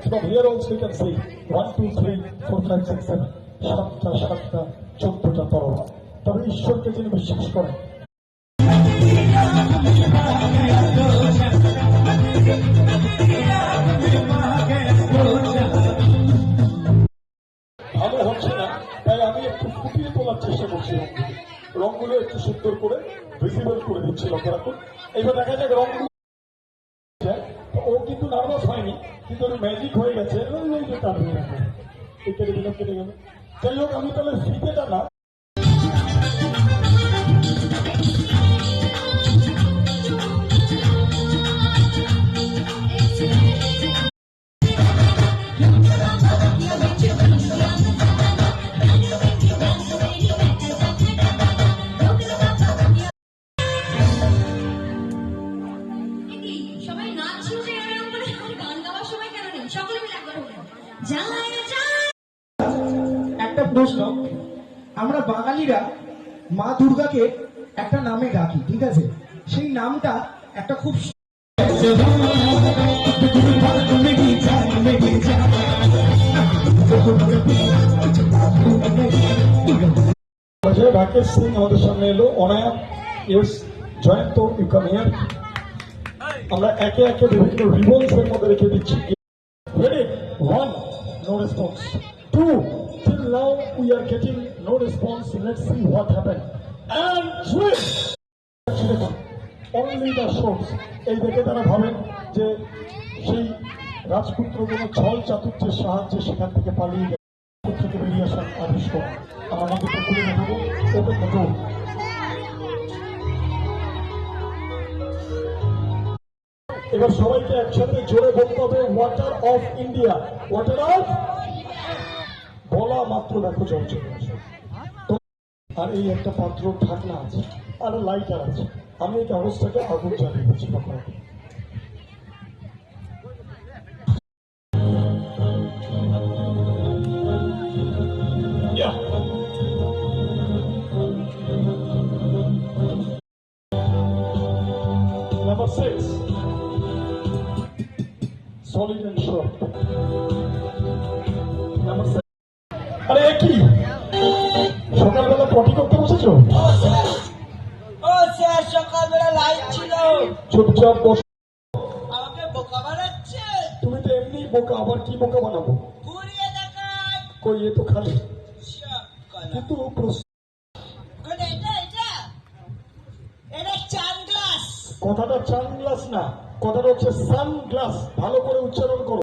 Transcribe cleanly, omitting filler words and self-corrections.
From here also you can see 1, 2, 3, 4, 5, 6, 7 সাতটা সাতটা 14টা তরোয়াল। তবে ঈশ্বরকে যিনি বিশ্বাস করেন ভালো হচ্ছে না, তাই আমি একটু ফুটিয়ে তোলার চেষ্টা করছি। রঙগুলো একটু সুন্দর করে ভিজিবল করে দিচ্ছি, লক্ষ্য রাখুন। এবার দেখা যাক রঙগুলো, ও কিন্তু নার্ভাস হয়নি, কিন্তু ওর ম্যাজিক হয়ে গেছে। কেটে গেল। যাই হোক, আমি তাহলে ফিতেটা না একটা প্রশ্ন, আমরা বাঙালিরা মা দুর্গাকে একটা নামে ডাকি, ঠিক আছে? সেই নামটা একটা খুব রাকেশ সিং আমাদের সামনে এলো। Anaya yes Jayanta you come here. আমরা একে একে বিভিন্ন রিবনস এর মধ্যে রেখে দিচ্ছি। Ready? 1, no response. 2, till now we are getting no response. Let's see what happened. And 3, only the shots. এই দেখে তারা ভাবেন যে সেই রাজপুত্র কোনো ছল চাতুর্যের সাহায্যে সেখান থেকে পালিয়ে গেছে, থেকে বেরিয়ে আসার আদেশ করা। আমরা আমাদেরকে খুলে দেবো, ওপেন দ্য ডোর। এবার সবাইকে একসাথে জোরে বলতে হবে, water of India. Water of, বলা মাত্র দেখো জল চলে আসে। আর এই একটা পাত্র ঢাকনা আছে আর লাইটার আছে। আমি এই কাগজটাকে আগুন জ্বালিয়ে দিচ্ছি। Number 6, solid and short. Number 7, আরে কি সকালবেলা পটি করতে বসেছো? সকালবেলা লাইট ছিল। চুপচাপ বস। আমাকে বোকা বানাচ্ছে। তুমি তো এমনি বোকা, আবার কি বোকা বানাবো? ঘুরিয়ে দেখায়। কই, এ তো খালি। কিন্তু এটা চান গ্লাস। কথাটা চান গ্লাস না, কথাটা হচ্ছে সান গ্লাস। ভালো করে উচ্চারণ করো।